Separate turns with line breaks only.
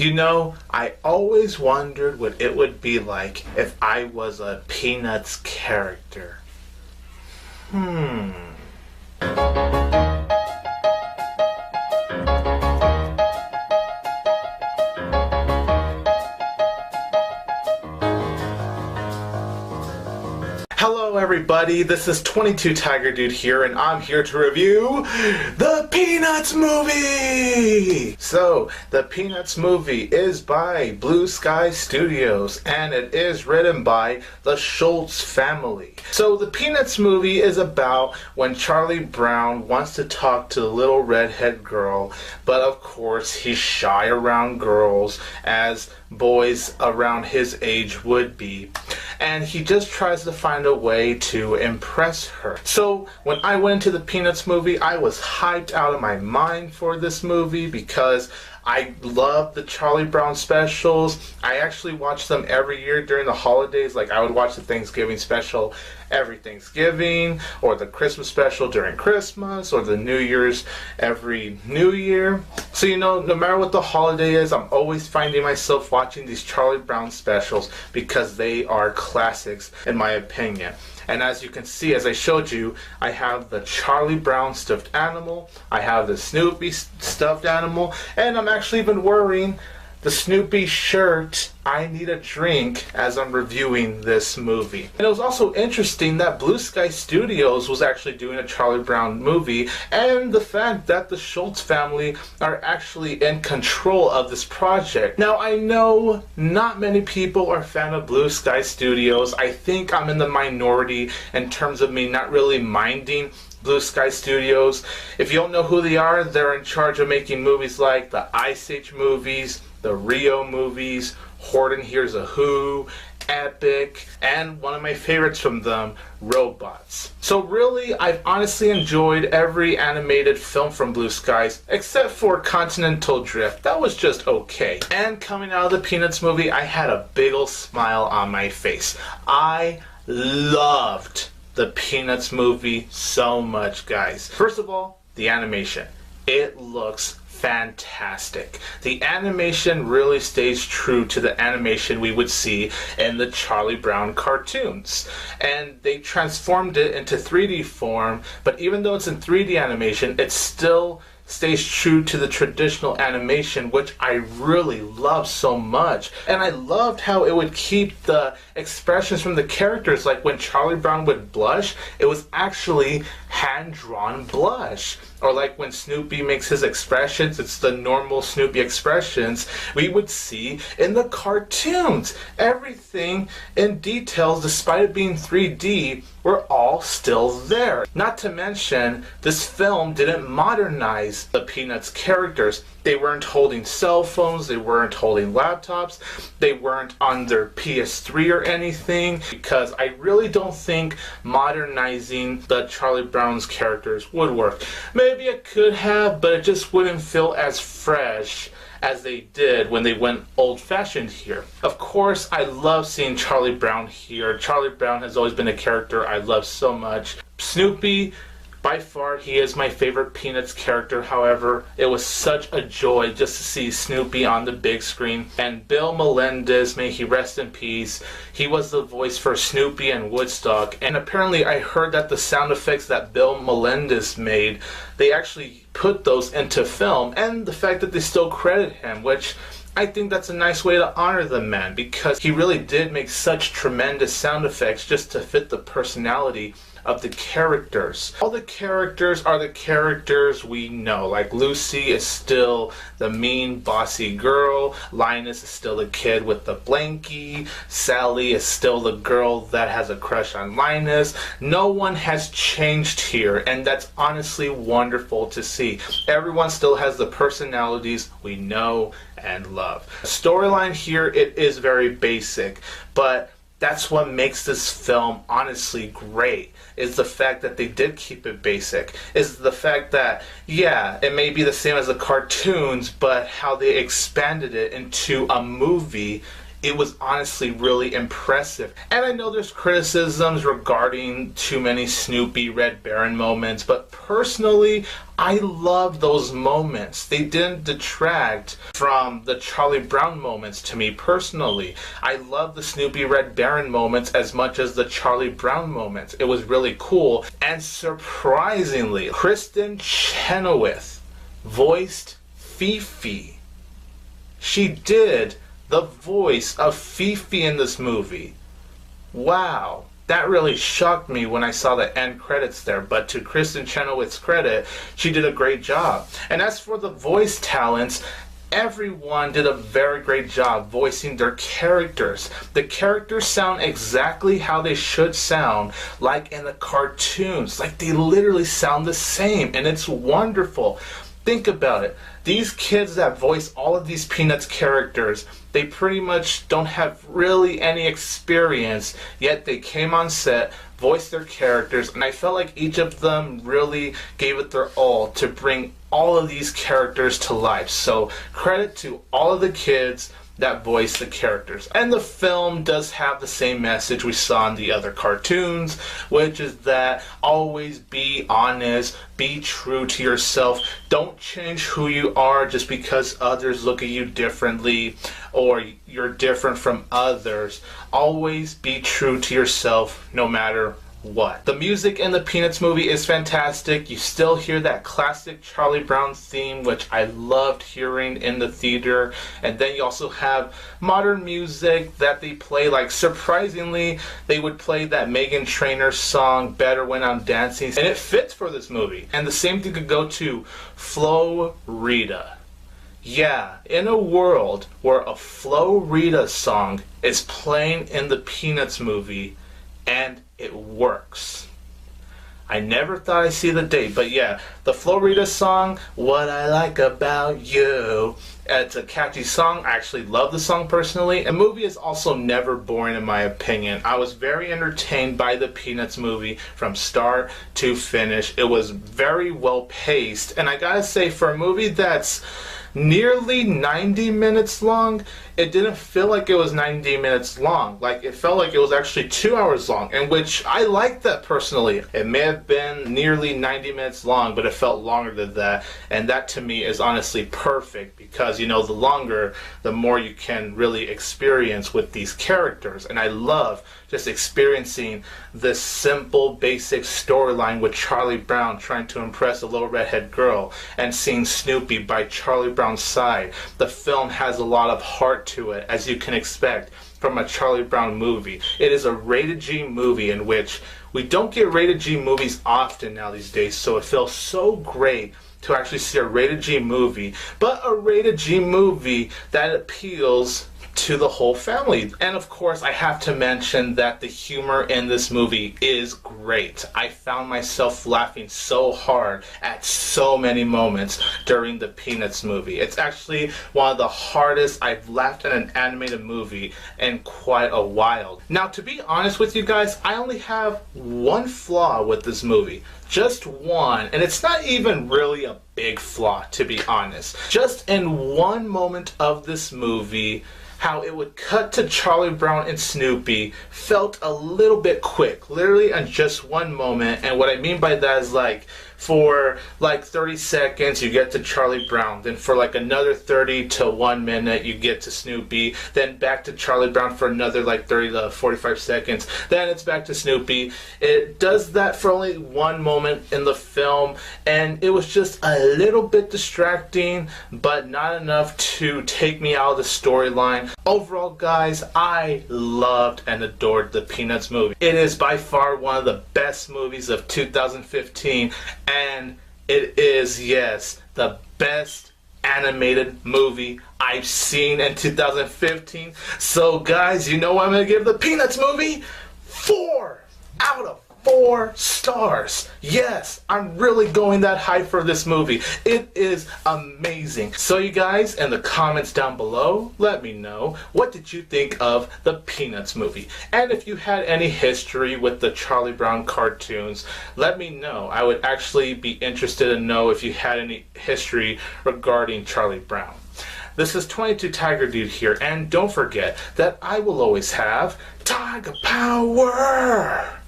You know, I always wondered what it would be like if I was a Peanuts character. Hello everybody, this is 22 Tiger Dude here, and I'm here to review the Peanuts movie! So, the Peanuts movie is by Blue Sky Studios, and it is written by the Schulz family. So, the Peanuts movie is about when Charlie Brown wants to talk to the little redhead girl, but of course he's shy around girls, as boys around his age would be. And he just tries to find a way to impress her. So when I went into the Peanuts movie, I was hyped out of my mind for this movie because I love the Charlie Brown specials. I actually watch them every year during the holidays. Like, I would watch the Thanksgiving special every Thanksgiving, or the Christmas special during Christmas, or the New Year's every New Year. So, you know, no matter what the holiday is, I'm always finding myself watching these Charlie Brown specials because they are classics in my opinion. And as you can see, as I showed you, I have the Charlie Brown stuffed animal, I have the Snoopy stuffed animal, and I'm actually even wearing the Snoopy shirt, I Need a Drink, as I'm reviewing this movie. And it was also interesting that Blue Sky Studios was actually doing a Charlie Brown movie, and the fact that the Schulz family are actually in control of this project. Now, I know not many people are a fan of Blue Sky Studios. I think I'm in the minority in terms of me not really minding Blue Sky Studios. If you don't know who they are, they're in charge of making movies like the Ice Age movies, the Rio movies, Horton Hears a Who, Epic, and one of my favorites from them, Robots. So really, I've honestly enjoyed every animated film from Blue Skies, except for Continental Drift. That was just okay. And coming out of the Peanuts movie, I had a big ol' smile on my face. I loved the Peanuts movie so much, guys. First of all, the animation. It looks fantastic. The animation really stays true to the animation we would see in the Charlie Brown cartoons. And they transformed it into 3D form, but even though it's in 3D animation, it still stays true to the traditional animation, which I really love so much. And I loved how it would keep the expressions from the characters, like when Charlie Brown would blush, it was actually hand-drawn blush. Or like when Snoopy makes his expressions, it's the normal Snoopy expressions we would see in the cartoons. Everything in details, despite it being 3D, were all still there. Not to mention, this film didn't modernize the Peanuts characters. They weren't holding cell phones, they weren't holding laptops, they weren't on their PS3 or anything, because I really don't think modernizing the Charlie Brown's characters would work. Maybe it could have, but it just wouldn't feel as fresh as they did when they went old-fashioned here. Of course, I love seeing Charlie Brown here. Charlie Brown has always been a character I love so much. Snoopy, by far, he is my favorite Peanuts character. However, it was such a joy just to see Snoopy on the big screen. And Bill Melendez, may he rest in peace, he was the voice for Snoopy and Woodstock. And apparently I heard that the sound effects that Bill Melendez made, they actually put those into film. And the fact that they still credit him, which I think that's a nice way to honor the man, because he really did make such tremendous sound effects just to fit the personality of the characters. All the characters are the characters we know. Like, Lucy is still the mean, bossy girl. Linus is still the kid with the blankie. Sally is still the girl that has a crush on Linus. No one has changed here, and that's honestly wonderful to see. Everyone still has the personalities we know and love. The storyline here, it is very basic, but that's what makes this film honestly great, is the fact that they did keep it basic, is the fact that, yeah, it may be the same as the cartoons, but how they expanded it into a movie it was honestly really impressive. And I know there's criticisms regarding too many Snoopy Red Baron moments, but personally, I love those moments. They didn't detract from the Charlie Brown moments to me personally. I love the Snoopy Red Baron moments as much as the Charlie Brown moments. It was really cool. And surprisingly, Kristin Chenoweth voiced Fifi. She did the voice of Fifi in this movie. Wow. That really shocked me when I saw the end credits there, but to Kristin Chenoweth's credit, she did a great job. And as for the voice talents, everyone did a very great job voicing their characters. The characters sound exactly how they should sound, like in the cartoons. Like they literally sound the same, and it's wonderful. Think about it. These kids that voice all of these Peanuts characters, they pretty much don't have really any experience, yet they came on set, voiced their characters, and I felt like each of them really gave it their all to bring all of these characters to life. So credit to all of the kids that voice the characters. And the film does have the same message we saw in the other cartoons, which is that always be honest, be true to yourself. Don't change who you are just because others look at you differently or you're different from others. Always be true to yourself no matter what. The music in the Peanuts movie is fantastic. You still hear that classic Charlie Brown theme, which I loved hearing in the theater. And then you also have modern music that they play. Like surprisingly, they would play that Meghan Trainor song, Better When I'm Dancing. And it fits for this movie. And the same thing could go to Flo Rida. Yeah, in a world where a Flo Rida song is playing in the Peanuts movie, and it works. I never thought I'd see the day, but yeah, the Flo Rida song, What I Like About You, it's a catchy song. I actually love the song personally. The movie is also never boring in my opinion. I was very entertained by the Peanuts movie from start to finish. It was very well paced, and I gotta say, for a movie that's nearly 90 minutes long, it didn't feel like it was 90 minutes long. Like, it felt like it was actually 2 hours long, and which I like that personally. It may have been nearly 90 minutes long, but it felt longer than that, and that to me is honestly perfect because, you know, the longer, the more you can really experience with these characters. And I love just experiencing this simple, basic storyline with Charlie Brown trying to impress a little redhead girl and seeing Snoopy by Charlie Brown's side. The film has a lot of heart to it, as you can expect from a Charlie Brown movie. It is a rated G movie, in which we don't get rated G movies often now these days, so it feels so great to actually see a rated G movie, but a rated G movie that appeals to the whole family. And of course, I have to mention that the humor in this movie is great. I found myself laughing so hard at so many moments during the Peanuts movie. It's actually one of the hardest I've laughed at an animated movie in quite a while. Now, to be honest with you guys, I only have one flaw with this movie. Just one, and it's not even really a big flaw, to be honest. Just in one moment of this movie, how it would cut to Charlie Brown and Snoopy felt a little bit quick, literally in just one moment. And what I mean by that is, like, for like 30 seconds you get to Charlie Brown, then for like another 30 to 1 minute you get to Snoopy, then back to Charlie Brown for another like 30 to 45 seconds, then it's back to Snoopy. It does that for only one moment in the film, and it was just a little bit distracting, but not enough to take me out of the storyline. Overall, guys, I loved and adored the Peanuts movie. It is by far one of the best movies of 2015, and it is, yes, the best animated movie I've seen in 2015. So guys, you know what I'm going to give the Peanuts movie? 4 out of 4 stars. Yes, I'm really going that high for this movie. It is amazing. So you guys, in the comments down below, let me know, what did you think of the Peanuts movie? And if you had any history with the Charlie Brown cartoons, let me know. I would actually be interested to know if you had any history regarding Charlie Brown. This is 22 Tiger Dude here, and don't forget that I will always have Tiger Power!